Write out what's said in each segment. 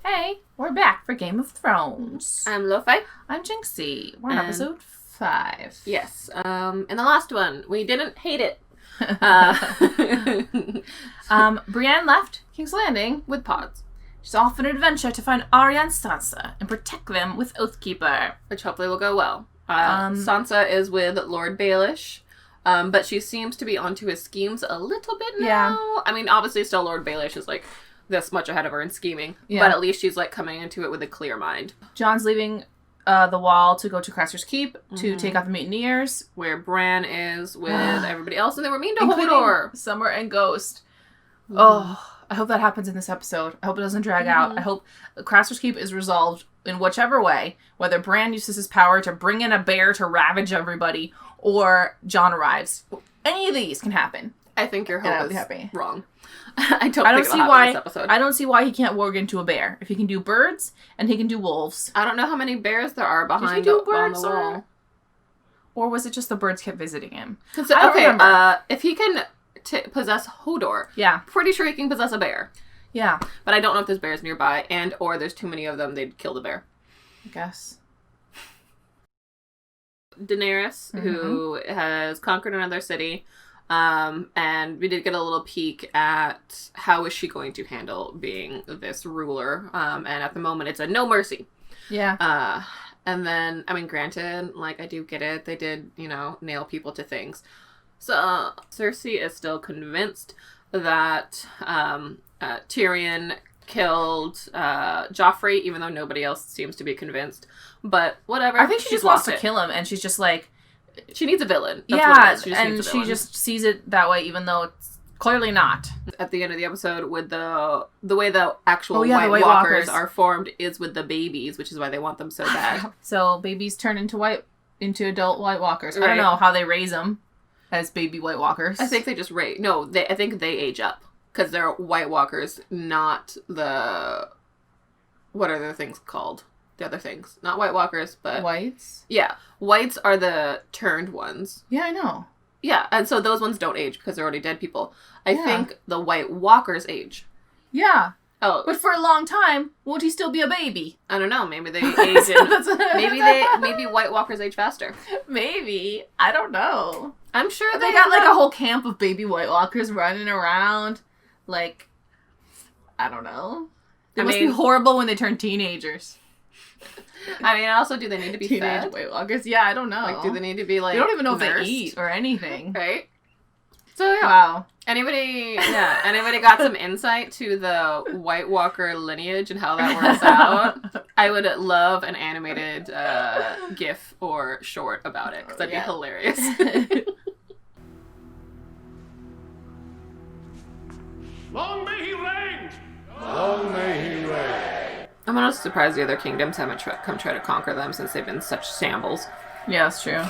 Hey, we're back for Game of Thrones. I'm Lofi. I'm Jinxie. We're on episode 5. Yes. In the last one, we didn't hate it. Brienne left King's Landing With pods. She's off on an adventure to find Arya and Sansa and protect them with Oathkeeper. Which hopefully will go well. Sansa is with Lord Baelish. But she seems to be onto his schemes a little bit now. Yeah. I mean, obviously still Lord Baelish is like this much ahead of her in scheming. Yeah. But at least she's like coming into it with a clear mind. Jon's leaving the Wall to go to Craster's Keep to take out the mutineers. Where Bran is with everybody else, and they were mean to Including Hodor. Summer and Ghost. Oh, I hope that happens in this episode. I hope it doesn't drag out. I hope Craster's Keep is resolved in whichever way. Whether Bran uses his power to bring in a bear to ravage everybody, or Jon arrives. Any of these can happen. I think your hope is wrong. I don't see why. This episode. I don't see why he can't warg into a bear. If he can do birds and he can do wolves. I don't know how many bears there are behind the on the wall. Or was it just the birds kept visiting him? If he can possess Hodor, pretty sure he can possess a bear. Yeah. But I don't know if there's bears nearby and or there's too many of them, they'd kill the bear. I guess. Daenerys, who has conquered another city, and we did get a little peek at how is she going to handle being this ruler, and at the moment it's a no mercy. Yeah. And then, I mean, granted, like, I do get it, they did, nail people to things. So, Cersei is still convinced that Tyrion killed Joffrey, even though nobody else seems to be convinced. But whatever. I think she just wants to kill him, and she's just like... She needs a villain. That's she just sees it that way, even though it's clearly not. At the end of the episode, with the way the actual White Walkers are formed is with the babies, which is why they want them so bad. So babies turn into adult White Walkers. Right. I don't know how they raise them as baby White Walkers. I think they just raise... No, I think they age up. Because they're White Walkers, not the... What are the things called? The other things. Not White Walkers, but... Whites? Yeah. Whites are the turned ones. Yeah, I know. Yeah, and so those ones don't age because they're already dead people. I think the White Walkers age. Yeah. Oh. But for a long time, won't he still be a baby? I don't know. Maybe they age in... maybe White Walkers age faster. Maybe. I don't know. I'm sure they got like a whole camp of baby White Walkers running around. Like, I don't know. It must be horrible when they turn teenagers. I mean, also, do they need to be teenage fed? White Walkers? Yeah, I don't know. Like, do they need to be, like, they don't even know nursed? If they eat or anything. Right? So, yeah. Wow. Anybody got some insight to the White Walker lineage and how that works out? I would love an animated GIF or short about it, because that'd be hilarious. Long may he reign! Long may he reign! I'm not surprised the other kingdoms haven't come try to conquer them since they've been such shambles. Yeah, that's true.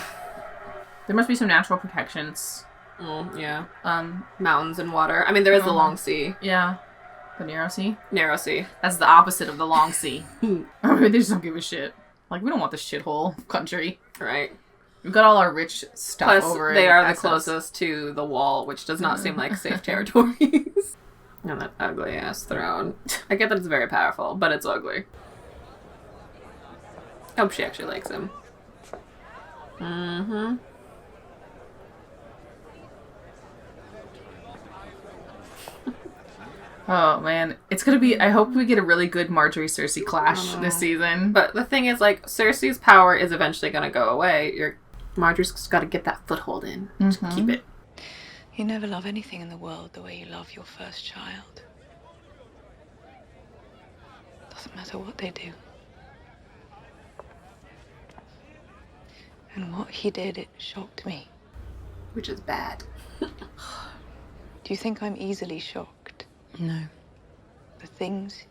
There must be some natural protections. Yeah. Mountains and water. I mean, there is the Long Sea. Yeah. The Narrow Sea? Narrow Sea. That's the opposite of the Long Sea. I mean, they just don't give a shit. Like, we don't want this shithole country. Right. We've got all our rich stuff over it. Plus, they are the closest to the wall, which does not seem like safe territories. And that ugly-ass throne. I get that it's very powerful, but it's ugly. I hope she actually likes him. Mm-hmm. Oh, man. It's gonna be... I hope we get a really good Marjorie-Cersei clash this season. But the thing is, like, Cersei's power is eventually gonna go away. Marjorie's just gotta get that foothold in. Just keep it. You never love anything in the world the way you love your first child. Doesn't matter what they do. And what he did, it shocked me. Which is bad. Do you think I'm easily shocked? No. The things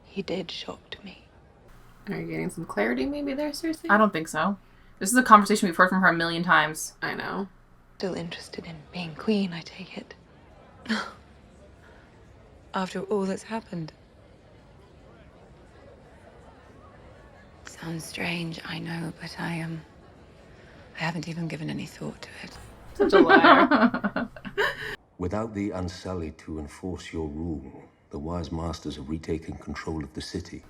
he did shocked me. Are you getting some clarity maybe there, Cersei? I don't think so. This is a conversation we've heard from her a million times. I know. Still interested in being queen, I take it. After all that's happened. Sounds strange, I know, but I haven't even given any thought to it. Such a liar. Without the Unsullied to enforce your rule, The wise masters have retaken control of the city.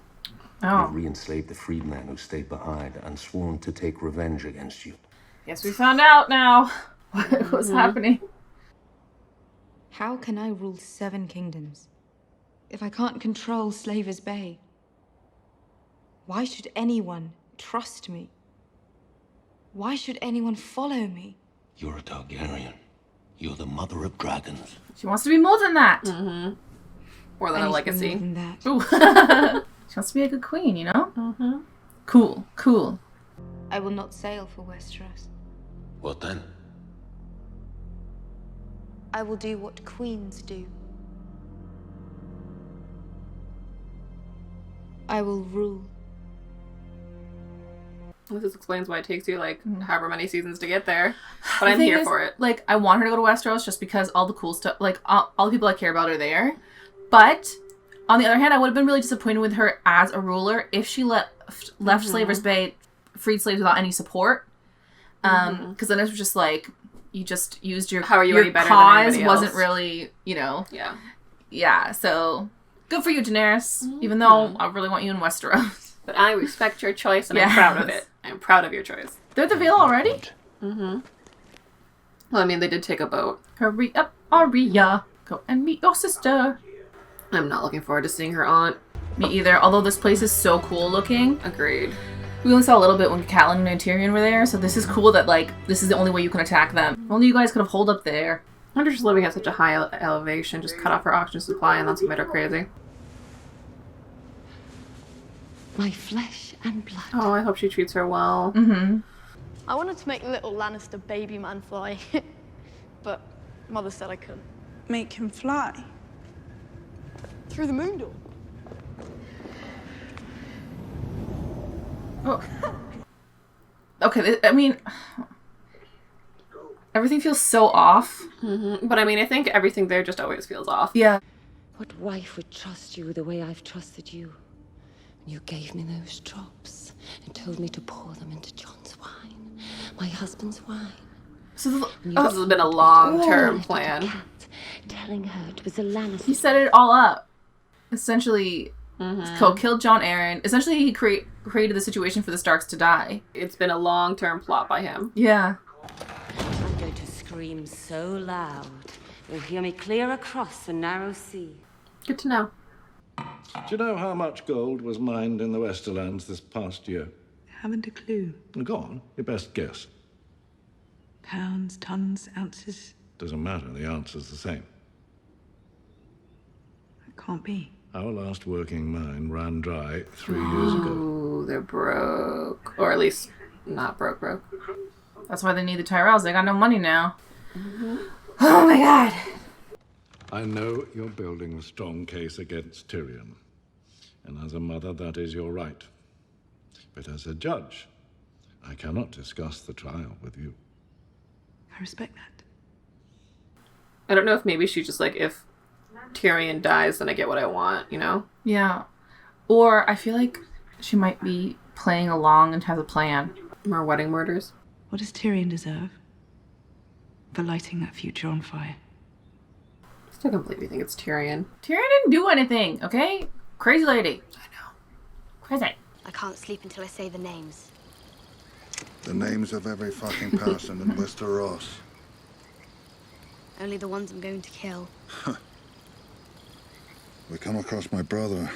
Oh. They've re-enslaved the freedmen who stayed behind and sworn to take revenge against you. Guess we found out now what was happening. How can I rule 7 kingdoms if I can't control Slaver's Bay? Why should anyone trust me? Why should anyone follow me? You're a Targaryen. You're the mother of dragons. She wants to be more than that. More than I a need to be legacy. more than that. Ooh. She wants to be a good queen, you know? Cool. I will not sail for Westeros. What then? I will do what queens do. I will rule. This explains why it takes you, like, however many seasons to get there. But I'm thing here is, for it. Like, I want her to go to Westeros just because all the cool stuff, like, all the people I care about are there. But, on the other hand, I would have been really disappointed with her as a ruler if she left Slaver's Bay, freed slaves without any support. Because then it was just like, you just used your, How are you your any better than cause anybody wasn't else? really, you know. Yeah. Yeah, so, good for you, Daenerys. Even though I really want you in Westeros. But I respect your choice, and I'm Yes. proud of it. I'm proud of your choice. They're at the Vale already? Well, I mean, they did take a boat. Hurry up, Arya. Go and meet your sister. I'm not looking forward to seeing her aunt. Me either, although this place is so cool looking. Agreed. We only saw a little bit when Catelyn and Tyrion were there, so this is cool that, like, this is the only way you can attack them. If only you guys could have holed up there. I wonder if she's living at such a high elevation, just cut off her oxygen supply, and that's what made her crazy. My flesh and blood. Oh, I hope she treats her well. I wanted to make little Lannister baby man fly, but Mother said I couldn't. Make him fly. Through the moon door. Oh. Okay, I mean, everything feels so off. But I mean, I think everything there just always feels off. Yeah. What wife would trust you the way I've trusted you? You gave me those drops and told me to pour them into John's wine, my husband's wine. So This has been a long-term plan. Telling her it was a Lannister. he set it all up. Essentially, killed Jon Arryn. Essentially, he created the situation for the Starks to die. It's been a long-term plot by him. Yeah. I'm going to scream so loud you'll hear me clear across the narrow sea. Good to know. Do you know how much gold was mined in the Westerlands this past year? Haven't a clue. Go on, your best guess. Pounds, tons, ounces. Doesn't matter, the answer's the same. It can't be. Our last working mine ran dry 3 years ago. Ooh, they're broke. Or at least, not broke. That's why they need the Tyrells. They got no money now. Oh my god. I know you're building a strong case against Tyrion. And as a mother, that is your right. But as a judge, I cannot discuss the trial with you. I respect that. I don't know if maybe she's just like, if Tyrion dies, then I get what I want, you know? Yeah. Or I feel like she might be playing along and has a plan. More wedding murders. What does Tyrion deserve for lighting that future on fire? Still completely think it's Tyrion. Tyrion didn't do anything, okay? Crazy lady. I know. Crazy. I can't sleep until I say the names. The names of every fucking person in Westeros. Only the ones I'm going to kill. We come across my brother.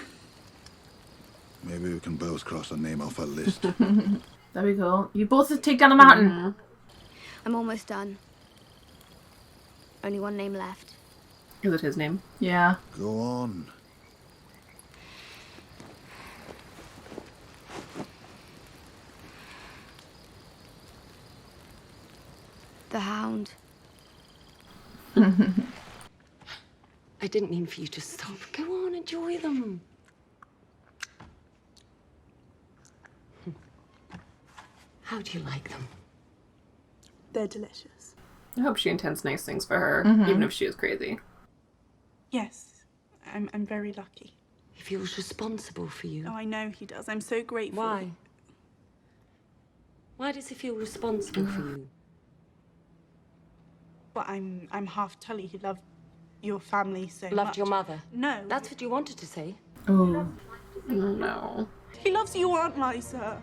Maybe we can both cross a name off a list. That'd be cool. You both take down the mountain. I'm almost done. Only one name left. Is it his name? Yeah. Go on. The Hound. I didn't mean for you to stop. Go on, enjoy them. How do you like them? They're delicious. I hope she intends nice things for her, even if she is crazy. Yes, I'm very lucky. He feels responsible for you. Oh, I know he does. I'm so grateful. Why? Why does he feel responsible for you? But I'm half Tully. He your family so much. Loved your mother? No. That's what you wanted to say. Oh. No. He loves you, Aunt Lysa.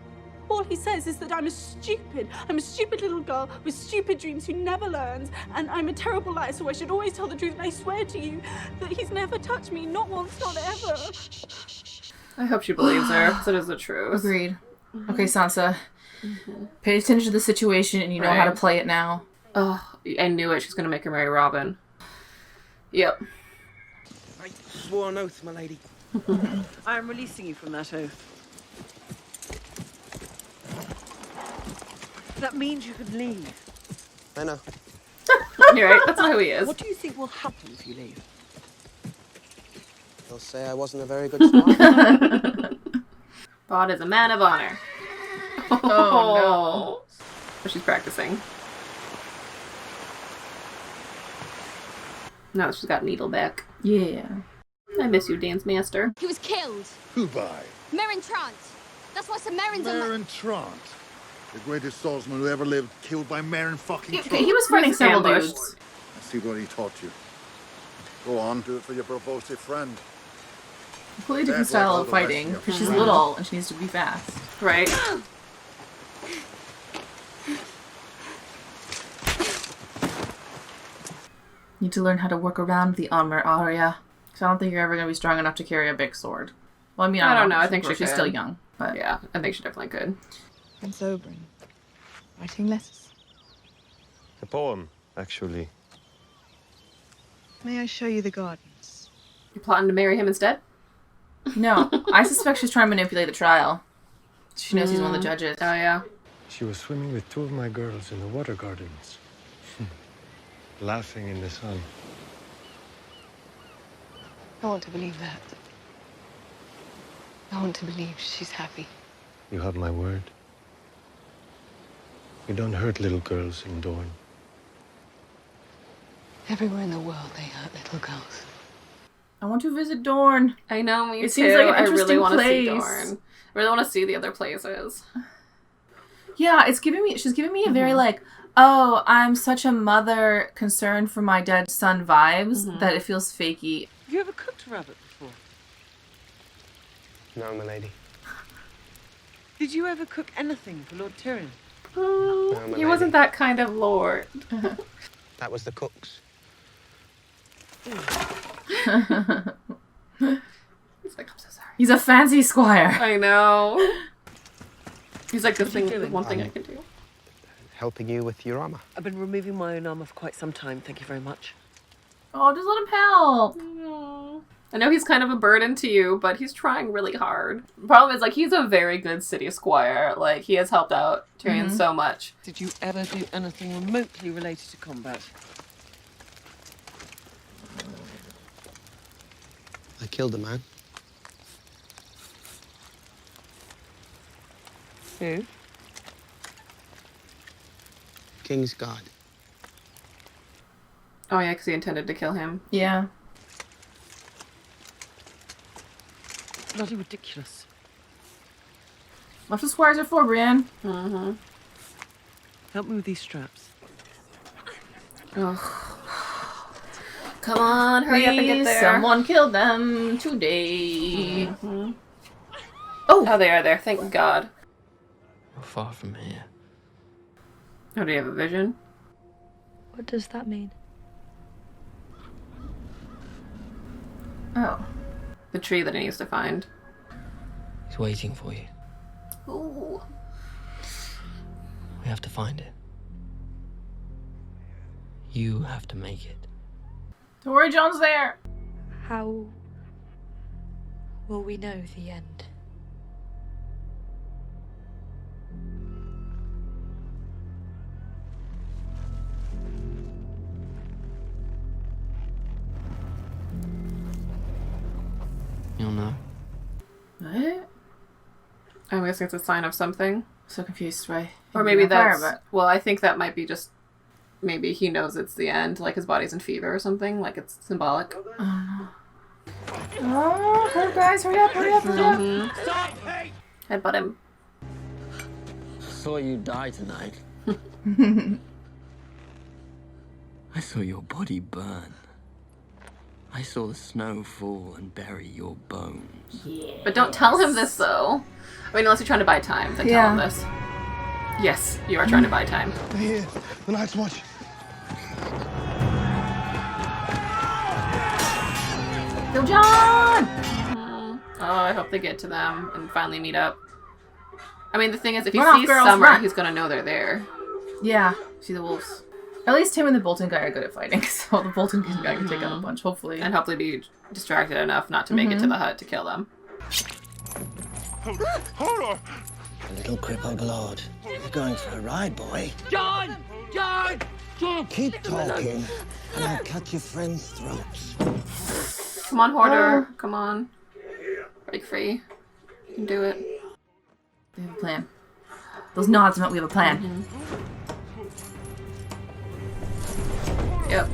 All he says is that I'm a stupid little girl with stupid dreams who never learns, and I'm a terrible liar, so I should always tell the truth. And I swear to you that he's never touched me, not once, not ever. I hope she believes her, because it is the truth. Agreed. Okay, Sansa. Pay attention to the situation, and you know how to play it now. Oh, I knew it. She's going to make her marry Robin. Yep. I swore an oath, my lady. I am releasing you from that oath. That means you can leave. I know. You're right. That's not who he is. What do you think will happen if you leave? They'll say I wasn't a very good spy. Bod is a man of honor. Oh, no. So she's practicing. Now she's got needle back. Yeah. I miss you, Dance Master. He was killed. Who by? Meryn Trant. That's why some Meryn's on Meryn Trant. The greatest swordsman who ever lived, killed by Meryn fucking Trant. He was fighting several ambushed. dudes. I see what he taught you. Go on, do it for your provosive friend. Completely different That's style like all of the rest fighting, of you. because she's little and she needs to be fast. Right? Need to learn how to work around the armor, Arya. Because I don't think you're ever going to be strong enough to carry a big sword. Well, I mean, I don't know. I think she's still young. But yeah, I think she definitely could. Prince Oberyn. Writing letters. A poem, actually. May I show you the gardens? You plotting to marry him instead? No, I suspect she's trying to manipulate the trial. She knows he's one of the judges. Oh, yeah. She was swimming with two of my girls in the water gardens. Laughing in the sun. I want to believe that. I want to believe she's happy. You have my word. You don't hurt little girls in Dorne. Everywhere in the world they hurt little girls. I want to visit Dorne. I know, me It too. seems like an I really interesting want to see place. Dorne. I really want to see the other places. Yeah, she's giving me a very like, oh, I'm such a mother concerned for my dead son vibes that it feels fakey. Have you ever cooked a rabbit before? No, my lady. Did you ever cook anything for Lord Tyrion? No, my He wasn't that kind of lord. That was the cook's. He's like, I'm so sorry. He's a fancy squire. I know. He's like, What are you doing? one thing I can do. Helping you with your armor. I've been removing my own armor for quite some time, thank you very much. Oh, just let him help. I know he's kind of a burden to you, but he's trying really hard. The problem is, like, he's a very good city squire. Like, he has helped out Tyrion so much. Did you ever do anything remotely related to combat? I killed a man. Who? King's guard. Oh, yeah, because he intended to kill him. Yeah. Bloody ridiculous. That's what squires are for, Brienne. Mm-hmm. Help me with these straps. Oh. Come on, hurry up and get there. Someone killed them today. Mm-hmm. Oh, they are there. Thank God. We're far from here. Oh, do you have a vision? What does that mean? Oh. The tree that he needs to find. He's waiting for you. Ooh. We have to find it. You have to make it. Don't worry, John's there. How will we know the end? You'll know. What? I'm guessing it's a sign of something. So confused, right? Or maybe that's... But... Well, I think that might be just... Maybe he knows it's the end, like his body's in fever or something, like it's symbolic. Oh, guys, hurry up, hurry up, hurry up. Stop! Headbutt him. I saw you die tonight. I saw your body burn. I saw the snow fall and bury your bones. Yeah. But don't tell him this, though. I mean, unless you're trying to buy time, then tell him this. Yes, you are trying to buy time. Here, the Night's Watch. Go, John! Oh, I hope they get to them and finally meet up. I mean, the thing is, if he Run off, sees girls, Summer, run. he's gonna know they're there. Yeah, see the wolves. At least him and the Bolton guy are good at fighting, so the Bolton guy can take out a bunch, hopefully. And hopefully be distracted enough not to make it to the hut to kill them. A little crippled lord. You're going for a ride, boy. John! John! John! Keep talking, and I'll cut your friends' throats. Come on, Hoarder. Come on. Break free. You can do it. We have a plan. Those nods meant we have a plan. Yep.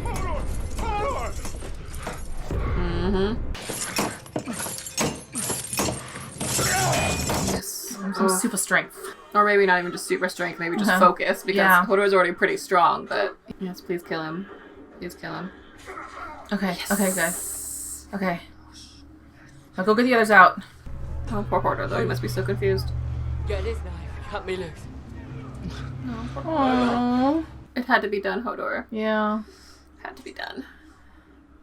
Yes. Some super strength. Or maybe not even just super strength, maybe just focus, because Hodor's already pretty strong, but... Yes, please kill him. Please kill him. Okay, okay, good. Okay. Now go get the others out. Oh, poor Hodor, though. He must be so confused. Get his knife. Cut me loose. No, poor Hodor. It had to be done, Hodor. Yeah. Had to be done.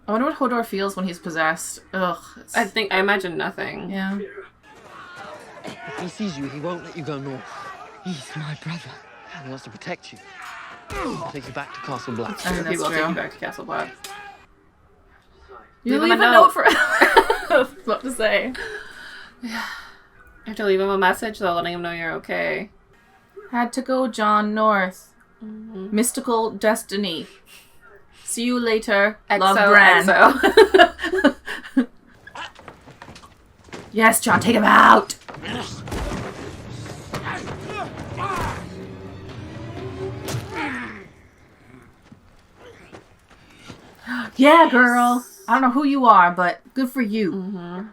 I wonder what Hodor feels when he's possessed. Ugh. I imagine nothing. Yeah. If he sees you, he won't let you go north. He's my brother, and he wants to protect you. I'll take you back to Castle Black. He will take you back to Castle Black. You leave a note for... what to say. Yeah. You have to leave him a message, though, letting him know you're okay. Had to go, John, north. Mystical destiny. See you later. Love, Bran. XO. Yes, John, take him out. Yeah, girl. I don't know who you are, but good for you.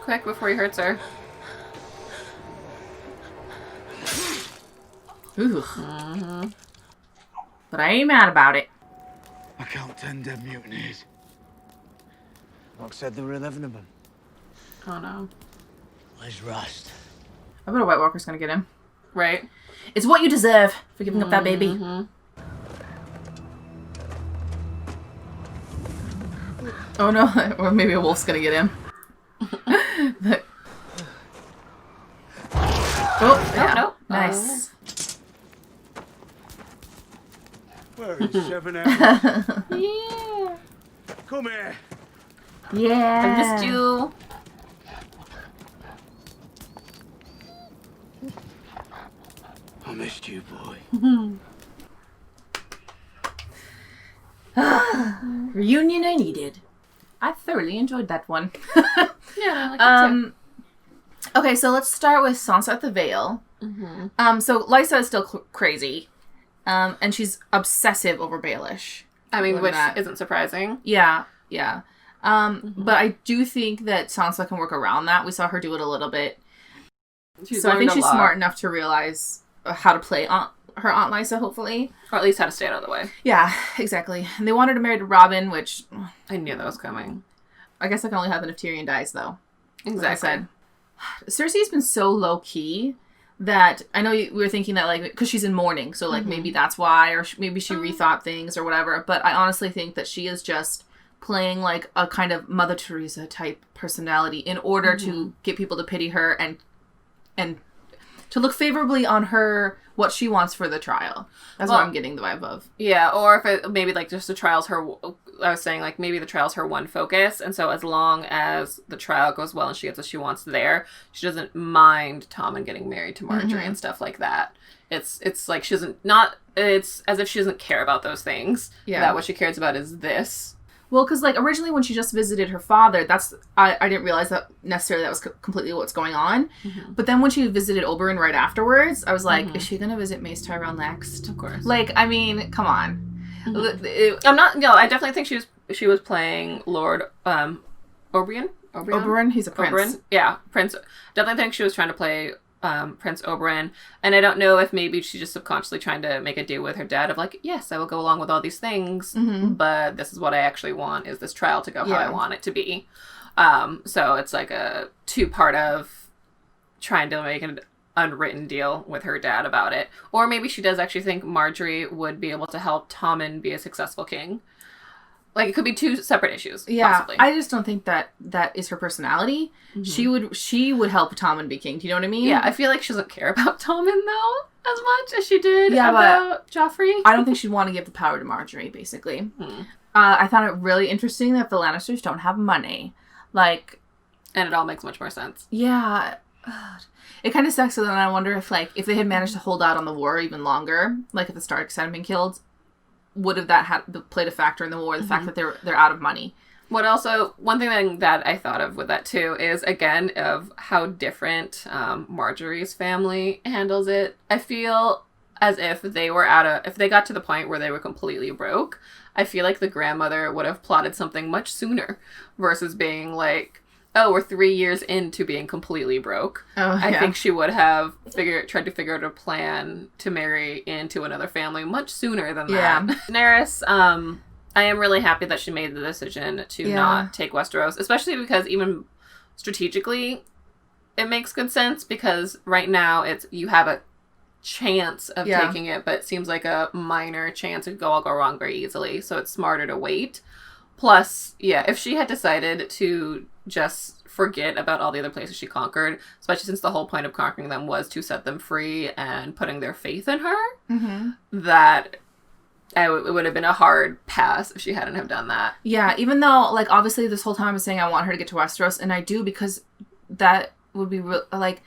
Quick, before he hurts her. Ooh. But I ain't mad about it. I count 10 dead mutineers. Rock said there were 11 of them. Oh no. Where's Rust? I bet a White Walker's gonna get him. Right. It's what you deserve for giving up that baby. Oh no, or maybe a wolf's gonna get him. But... Oh, yeah. No. Nice. Where is Seven Arrows? Yeah. Come here. Yeah. I missed you. I missed you, boy. Reunion I needed. I thoroughly enjoyed that one. Yeah, I like it too. Okay, so let's start with Sansa at the Vale. So Lysa is still crazy. And she's obsessive over Baelish. I mean, which isn't surprising. Yeah, yeah. But I do think that Sansa can work around that. We saw her do it a little bit. So I think she's smart enough to realize how to play her Aunt Lysa, hopefully. Or at least how to stay out of the way. Yeah, exactly. And they wanted to marry to Robin, which... I knew that was coming. I guess that can only happen if Tyrion dies, though. Exactly. Like I said. Cersei's been so low-key that I know we were thinking that, like, because she's in mourning, so, like, maybe that's why, or maybe she rethought things or whatever, but I honestly think that she is just playing, like, a kind of Mother Teresa-type personality in order to get people to pity her and to look favorably on her, what she wants for the trial. That's what I'm getting the vibe of. Yeah, or if it maybe, like, just the trial's her... I was saying, like, maybe the trial's her one focus, and so as long as the trial goes well and she gets what she wants there, she doesn't mind Tommen getting married to Marjorie and stuff like that. It's like she doesn't... It's as if she doesn't care about those things. Yeah. That what she cares about is this. Well, because, like, originally when she just visited her father, I didn't realize that necessarily that was completely what's going on. But then when she visited Oberyn right afterwards, I was like, is she going to visit Mace Tyrell next? Of course. Like, I mean, come on. I'm not... No, I definitely think she was playing Lord Oberyn. Oberyn? He's a prince. Oberyn? Yeah, prince. Definitely think she was trying to play Prince Oberyn. And I don't know if maybe she's just subconsciously trying to make a deal with her dad of like, yes, I will go along with all these things, but this is what I actually want, is this trial to go how I want it to be. So it's like a two-part of trying to make an unwritten deal with her dad about it. Or maybe she does actually think Marjorie would be able to help Tommen be a successful king. Like, it could be two separate issues. Yeah, possibly. I just don't think that is her personality. She would help Tommen be king. Do you know what I mean? Yeah, I feel like she doesn't care about Tommen, though, as much as she did about Joffrey. I don't think she'd want to give the power to Marjorie, basically. I found it really interesting that the Lannisters don't have money. Like... And it all makes much more sense. Yeah. It kind of sucks, so then I wonder if, like, if they had managed to hold out on the war even longer, like if the Starks hadn't been killed, would have that played a factor in the war, the fact that they're out of money. What also, one thing that I thought of with that too is, again, of how different Marjorie's family handles it. I feel as if they were if they got to the point where they were completely broke, I feel like the grandmother would have plotted something much sooner versus being like, oh, we're 3 years into being completely broke. I think she would have tried to figure out a plan to marry into another family much sooner than that. Daenerys, I am really happy that she made the decision to not take Westeros, especially because even strategically, it makes good sense, because right now you have a chance of taking it, but it seems like a minor chance. It could all go wrong very easily, so it's smarter to wait. Plus, if she had decided to just forget about all the other places she conquered, especially since the whole point of conquering them was to set them free and putting their faith in her, that it would have been a hard pass if she hadn't have done that. Yeah, even though, like, obviously this whole time I was saying I want her to get to Westeros, and I do, because that would be like...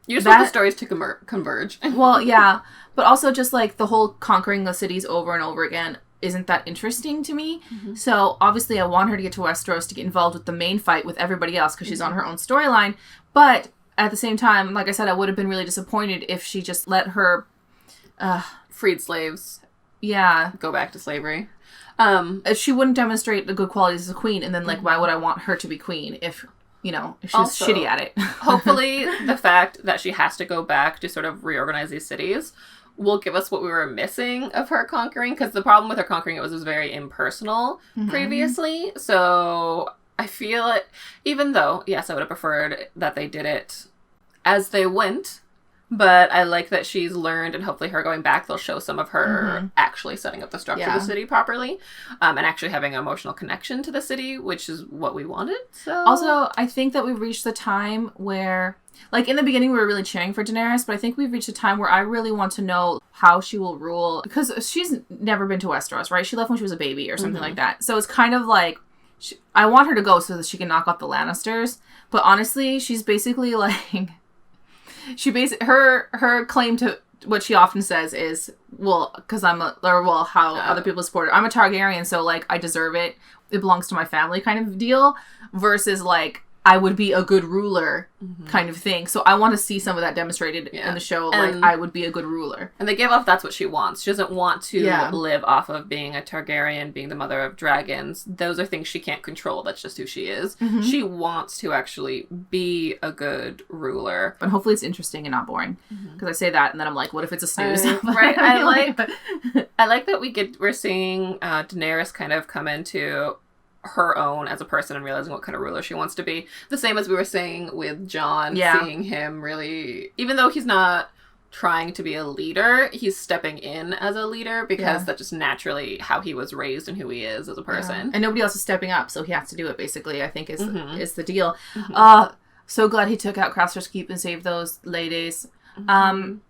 You just want the stories to converge. Well, yeah, but also just, like, the whole conquering the cities over and over again isn't that interesting to me. So obviously I want her to get to Westeros to get involved with the main fight with everybody else, because she's on her own storyline. But at the same time, like I said, I would have been really disappointed if she just let her freed slaves go back to slavery. If she wouldn't demonstrate the good qualities as a queen, and then, like, why would I want her to be queen if she was also shitty at it? Hopefully the fact that she has to go back to sort of reorganize these cities will give us what we were missing of her conquering, because the problem with her conquering it was very impersonal previously. So I feel it, even though, yes, I would have preferred that they did it as they went, but I like that she's learned, and hopefully her going back, they'll show some of her actually setting up the structure of the city properly, and actually having an emotional connection to the city, which is what we wanted. So also, I think that we've reached the time where, like, in the beginning we were really cheering for Daenerys, but I think we've reached a time where I really want to know how she will rule, because she's never been to Westeros, right? She left when she was a baby or something like that. So it's kind of like, I want her to go so that she can knock off the Lannisters, but honestly, she's basically like... her claim to what she often says is, well, because how other people support her. I'm a Targaryen, so, like, I deserve it. It belongs to my family kind of deal, versus, like, I would be a good ruler kind of thing. So I want to see some of that demonstrated in the show. Like, I would be a good ruler. And they gave off that's what she wants. She doesn't want to live off of being a Targaryen, being the mother of dragons. Those are things she can't control. That's just who she is. She wants to actually be a good ruler. But hopefully it's interesting and not boring. Because I say that and then I'm like, what if it's a snooze? Right. I like that we're seeing Daenerys kind of come into her own as a person and realizing what kind of ruler she wants to be. The same as we were saying with Jon, seeing him really, even though he's not trying to be a leader, he's stepping in as a leader, because that's just naturally how he was raised and who he is as a person. And nobody else is stepping up, so he has to do it, basically, I think is the deal. So glad he took out Craster's Keep and saved those ladies. And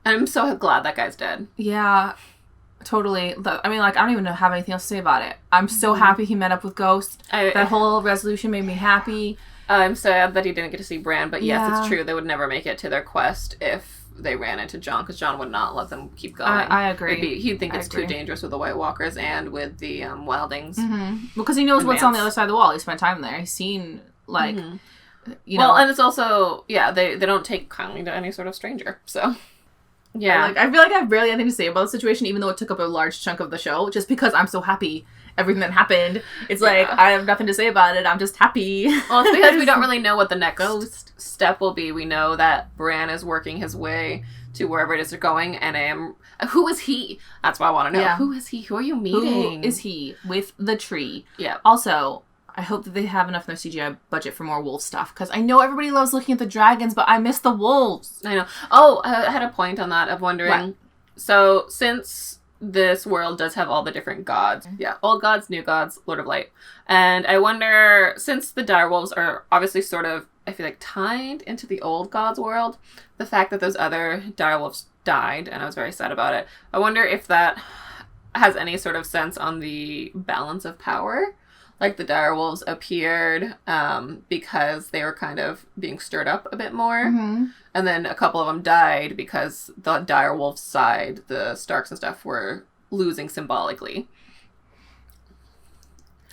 I'm so glad that guy's dead. Yeah. Totally. I mean, like, I don't even have anything else to say about it. I'm so happy he met up with Ghost. That whole resolution made me happy. I'm sad that he didn't get to see Bran, but yes, it's true. They would never make it to their quest if they ran into Jon, because Jon would not let them keep going. I agree. He'd think it's too dangerous with the White Walkers and with the Wildings. Because he knows what's on the other side of the wall. He spent time there. He's seen, like, you know. Well, and it's also, they don't take kindly to any sort of stranger, so... Yeah. I feel like I have barely anything to say about the situation, even though it took up a large chunk of the show, just because I'm so happy everything that happened. It's like, I have nothing to say about it. I'm just happy. Well, it's because we don't really know what the next step will be. We know that Bran is working his way to wherever it is they're going, and who is he? That's what I want to know. Yeah. Who is he? Who are you meeting? Who is he with the tree? Yeah. Also, I hope that they have enough in their CGI budget for more wolf stuff, because I know everybody loves looking at the dragons, but I miss the wolves. I know. Oh, I had a point on that of wondering. What? So, since this world does have all the different gods, old gods, new gods, Lord of Light, and I wonder, since the direwolves are obviously sort of, I feel like, tied into the old gods world, the fact that those other direwolves died, and I was very sad about it, I wonder if that has any sort of sense on the balance of power. Like, the direwolves appeared because they were kind of being stirred up a bit more. Mm-hmm. And then a couple of them died because the direwolf side, the Starks and stuff, were losing symbolically.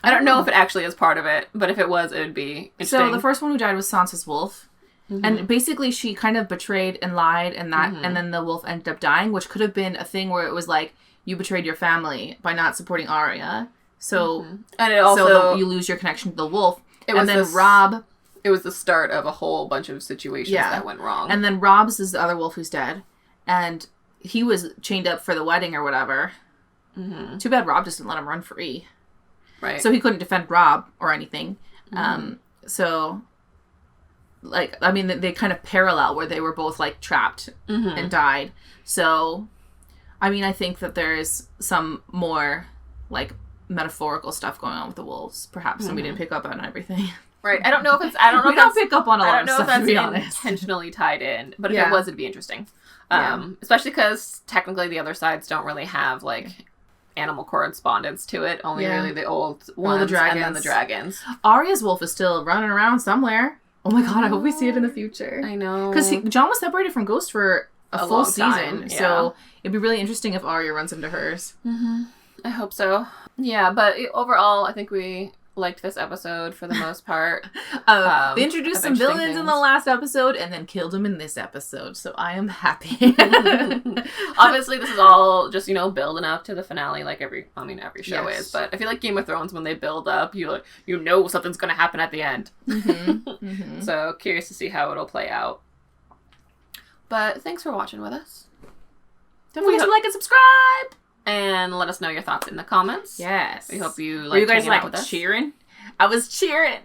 I don't know if it actually is part of it, but if it was, it would be interesting. So the first one who died was Sansa's wolf. Mm-hmm. And basically she kind of betrayed and lied and that, and then the wolf ended up dying, which could have been a thing where it was like, you betrayed your family by not supporting Arya. So, and it also, you lose your connection to the wolf. It was the start of a whole bunch of situations that went wrong. And then Robb's is the other wolf who's dead. And he was chained up for the wedding or whatever. Mm-hmm. Too bad Robb just didn't let him run free. Right. So he couldn't defend Robb or anything. So, like, I mean, they kind of parallel where they were both, like, trapped and died. So, I mean, I think that there is some more, like, metaphorical stuff going on with the wolves, perhaps, and we didn't pick up on everything. Right. I don't know if it's... I don't know we don't pick up on a lot of stuff, to be honest. Intentionally tied in, but if it was, it'd be interesting. Especially because technically the other sides don't really have, like, animal correspondence to it. Only really the old ones, the dragons. and then the dragons. Arya's wolf is still running around somewhere. Oh my god, I hope we see it in the future. I know. Because Jon was separated from Ghost for a full season, time, so it'd be really interesting if Arya runs into hers. Mm-hmm. I hope so. Yeah, but overall, I think we liked this episode for the most part. They introduced some villains in the last episode and then killed them in this episode, so I am happy. Obviously, this is all just, building up to the finale, like every show is. But I feel like Game of Thrones, when they build up, you know something's going to happen at the end. Mm-hmm. So, curious to see how it'll play out. But thanks for watching with us. Don't forget to like and subscribe! And let us know your thoughts in the comments. Yes. We hope you Were you guys hanging out with us. Cheering? I was cheering.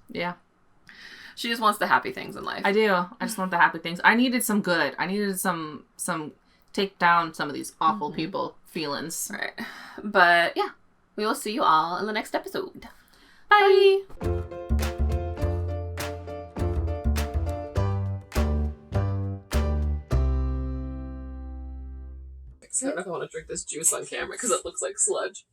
Yeah. She just wants the happy things in life. I do. I just want the happy things. I needed some good. I needed some take down some of these awful people feelings. Right. But yeah, we will see you all in the next episode. Bye. I don't know if I want to drink this juice on camera because it looks like sludge.